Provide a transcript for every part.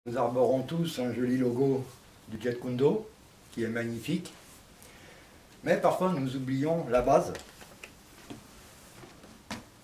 Nous arborons tous un joli logo du Jeet Kune Do, qui est magnifique. Mais parfois nous oublions la base.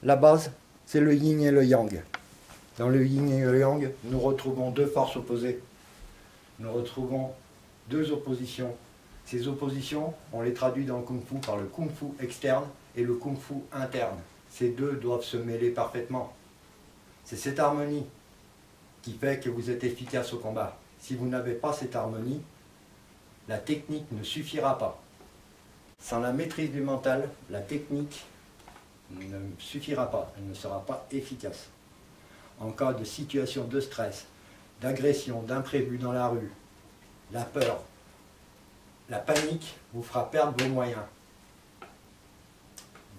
La base, c'est le yin et le yang. Dans le yin et le yang, nous retrouvons deux forces opposées. Nous retrouvons deux oppositions. Ces oppositions, on les traduit dans le Kung Fu par le Kung Fu externe et le Kung Fu interne. Ces deux doivent se mêler parfaitement. C'est cette harmonie qui fait que vous êtes efficace au combat. Si vous n'avez pas cette harmonie, la technique ne suffira pas. Sans la maîtrise du mental, la technique ne suffira pas, elle ne sera pas efficace. En cas de situation de stress, d'agression, d'imprévu dans la rue, la peur, la panique vous fera perdre vos moyens.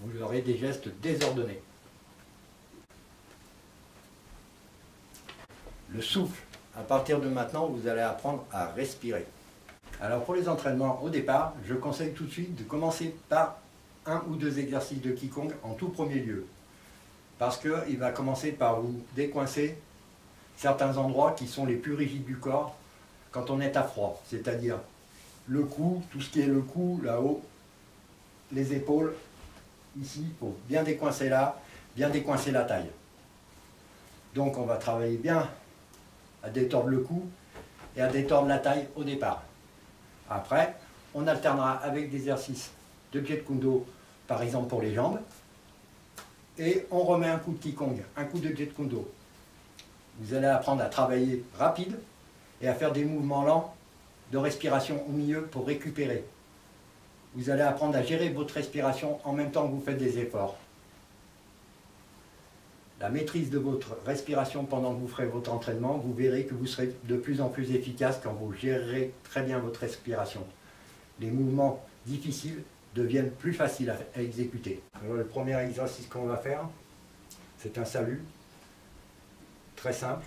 Vous aurez des gestes désordonnés. Le souffle, à partir de maintenant, vous allez apprendre à respirer. Alors pour les entraînements, au départ, je conseille tout de suite de commencer par un ou deux exercices de Qigong en tout premier lieu. Parce qu'il va commencer par vous décoincer certains endroits qui sont les plus rigides du corps quand on est à froid. C'est-à-dire le cou, tout ce qui est le cou, là-haut, les épaules, ici, il faut bien décoincer là, bien décoincer la taille. Donc on va travailler bien à détordre le cou et à détordre la taille au départ. Après, on alternera avec des exercices de Jeet Kune Do, par exemple pour les jambes, et on remet un coup de Qigong, un coup de Jeet Kune Do. Vous allez apprendre à travailler rapide et à faire des mouvements lents de respiration au milieu pour récupérer. Vous allez apprendre à gérer votre respiration en même temps que vous faites des efforts. La maîtrise de votre respiration pendant que vous ferez votre entraînement, vous verrez que vous serez de plus en plus efficace quand vous gérerez très bien votre respiration. Les mouvements difficiles deviennent plus faciles à exécuter. Alors, le premier exercice qu'on va faire, c'est un salut, très simple,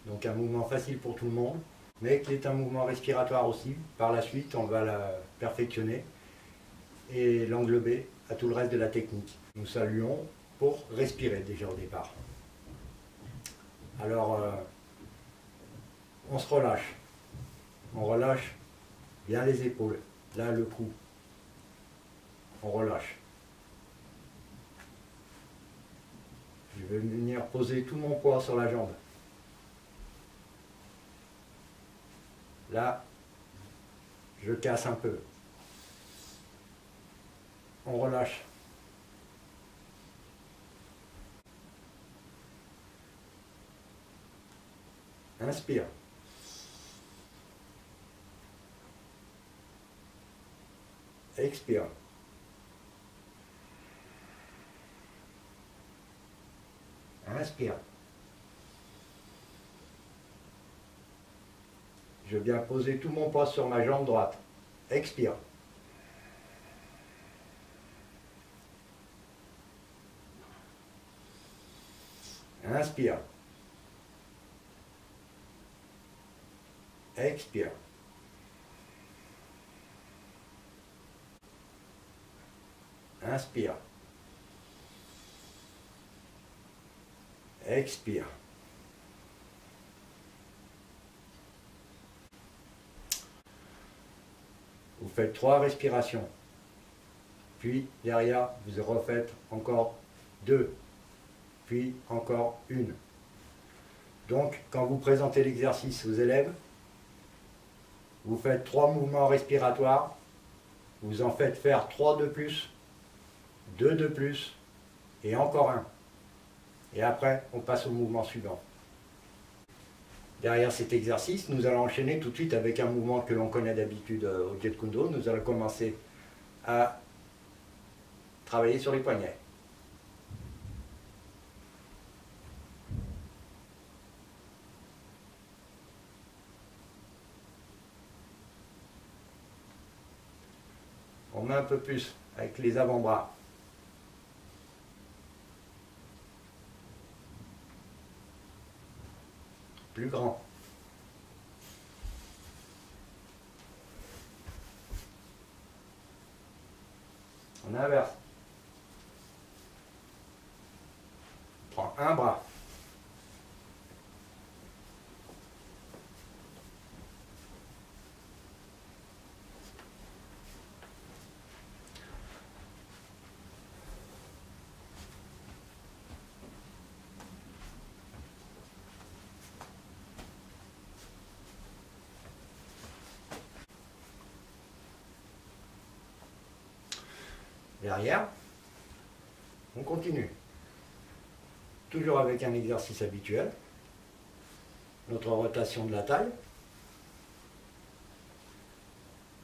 donc un mouvement facile pour tout le monde, mais qui est un mouvement respiratoire aussi. Par la suite, on va la perfectionner et l'englober à tout le reste de la technique. Nous saluons pour respirer déjà au départ. Alors, on se relâche. On relâche bien les épaules. Là, le cou. On relâche. Je vais venir poser tout mon poids sur la jambe. Là, je casse un peu. On relâche. Inspire. Expire. Inspire. Je viens poser tout mon poids sur ma jambe droite. Expire. Inspire. Expire. Inspire. Expire. Vous faites 3 respirations. Puis derrière, vous refaites encore 2. Puis encore 1. Donc, quand vous présentez l'exercice aux élèves, vous faites 3 mouvements respiratoires, vous en faites faire 3 de plus, 2 de plus, et encore 1. Et après, on passe au mouvement suivant. Derrière cet exercice, nous allons enchaîner tout de suite avec un mouvement que l'on connaît d'habitude au Jeet Kune Do. Nous allons commencer à travailler sur les poignets. On met un peu plus avec les avant-bras. Plus grand. On inverse. On prend un bras. Derrière, on continue. Toujours avec un exercice habituel. Notre rotation de la taille.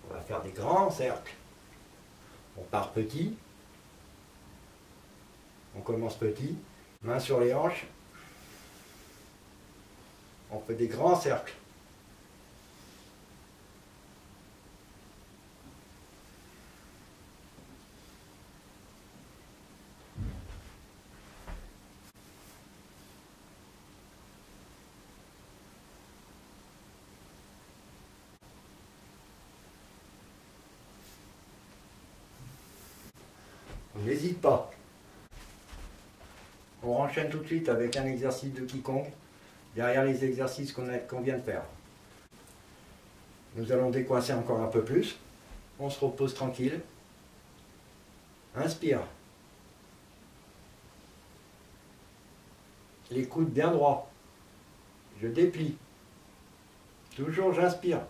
On va faire des grands cercles. On part petit. On commence petit. Main sur les hanches. On fait des grands cercles. On n'hésite pas. On enchaîne tout de suite avec un exercice de Qigong derrière les exercices qu'on vient de faire. Nous allons décoincer encore un peu plus. On se repose tranquille. Inspire. Les coudes bien droits. Je déplie. Toujours j'inspire.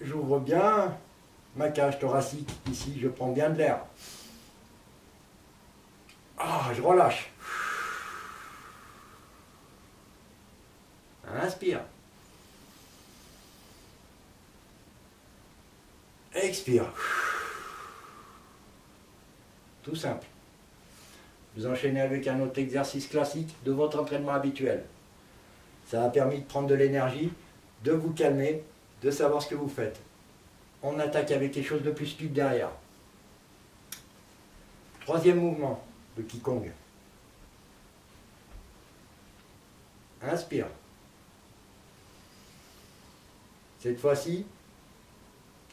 J'ouvre bien ma cage thoracique. Ici, je prends bien de l'air. Ah, je relâche. Inspire. Expire. Tout simple. Vous enchaînez avec un autre exercice classique de votre entraînement habituel. Ça a permis de prendre de l'énergie, de vous calmer, de savoir ce que vous faites. On attaque avec quelque chose de plus speed derrière. Troisième mouvement de Qigong. Inspire. Cette fois-ci,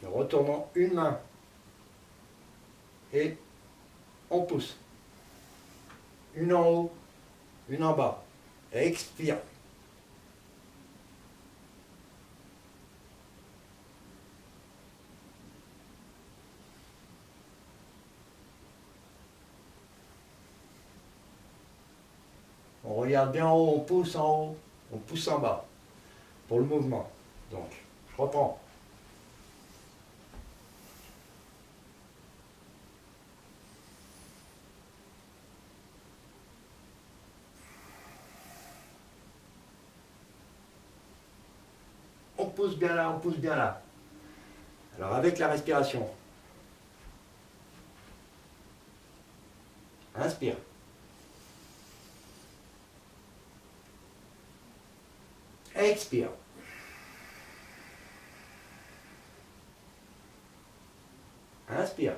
retournons une main et on pousse. Une en haut, une en bas. Expire. On regarde bien en haut, on pousse en bas pour le mouvement. Donc, je reprends. On pousse bien là, on pousse bien là. Alors avec la respiration. Inspire. Expire. Inspire.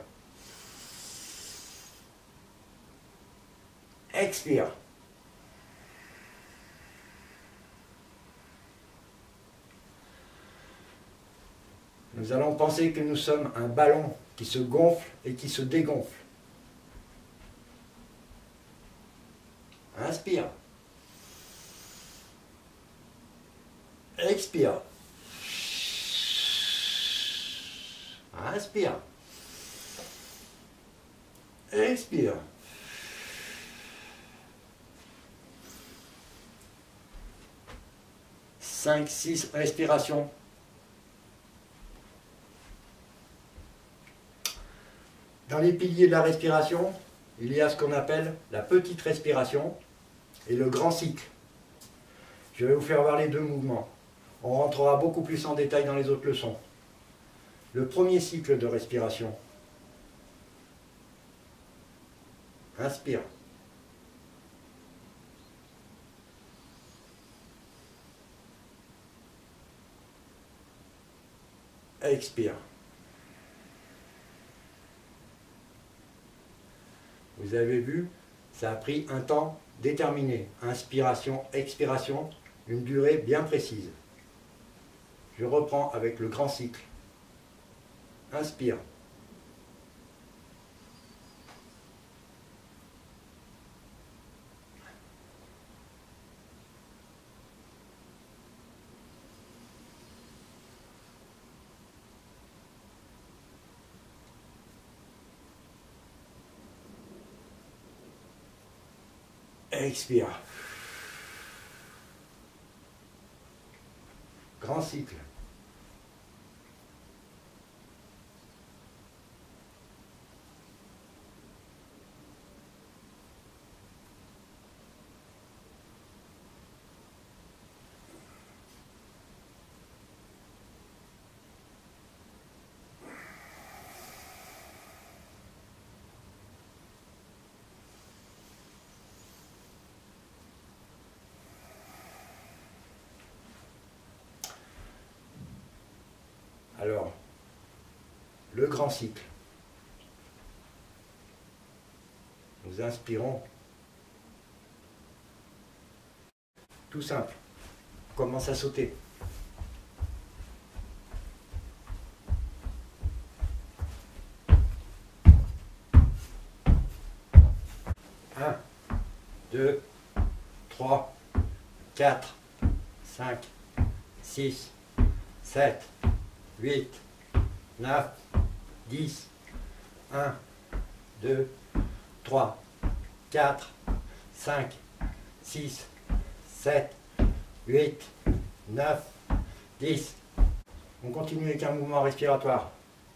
Expire. Nous allons penser que nous sommes un ballon qui se gonfle et qui se dégonfle. Inspire. Expire. Inspire. Expire. Cinq, 6 respirations. Dans les piliers de la respiration, il y a ce qu'on appelle la petite respiration et le grand cycle. Je vais vous faire voir les deux mouvements. On rentrera beaucoup plus en détail dans les autres leçons. Le premier cycle de respiration. Inspire. Expire. Vous avez vu, ça a pris un temps déterminé. Inspiration, expiration, une durée bien précise. Je reprends avec le grand cycle. Inspire. Expire. Grand cycle. le grand cycle. Nous inspirons. Tout simple. On commence à sauter. Un, 2, 3, 4, 5, 6, 7, 8, 9, 10, 1, 2, 3, 4, 5, 6, 7, 8, 9, 10. On continue avec un mouvement respiratoire.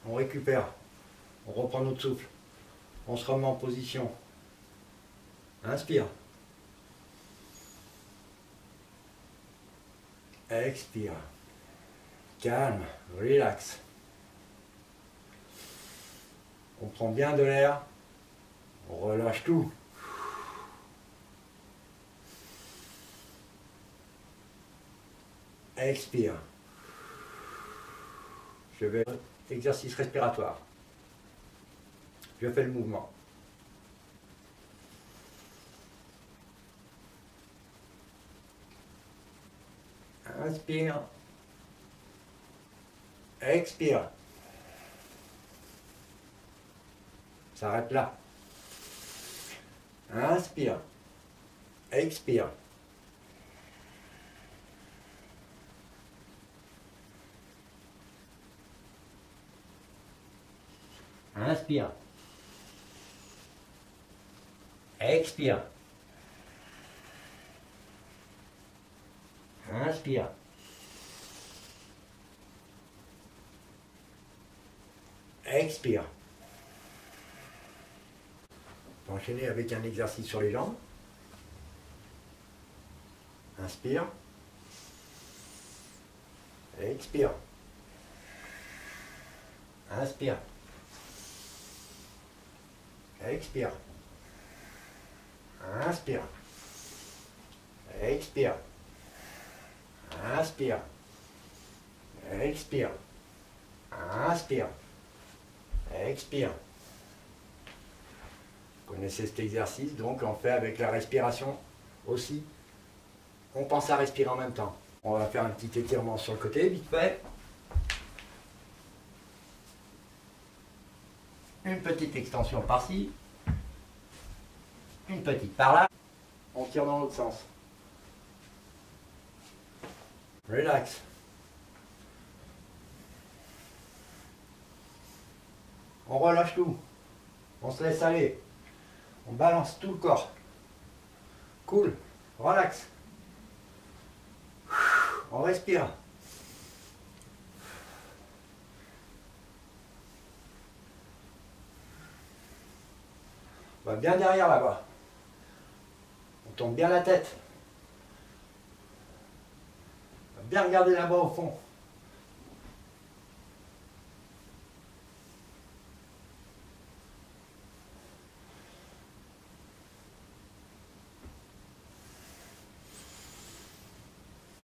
On récupère. On reprend notre souffle. On se remet en position. Inspire. Expire. Calme, relax. On prend bien de l'air. On relâche tout. Expire. Je vais exercice respiratoire. Je fais le mouvement. Inspire. Expire. S'arrête là. Inspire. Expire. Inspire. Expire. Inspire. Expire. On va enchaîner avec un exercice sur les jambes. Inspire. Expire. Inspire. Expire. Inspire. Expire. Inspire. Expire. Inspire. Expire. Vous connaissez cet exercice, donc on fait avec la respiration aussi. On pense à respirer en même temps. On va faire un petit étirement sur le côté, vite fait. Une petite extension par-ci. Une petite par-là. On tire dans l'autre sens. Relax. On relâche tout. On se laisse aller. On balance tout le corps. Cool. Relax. On respire. On va bien derrière là-bas. On tombe bien la tête. On va bien regarder là-bas au fond.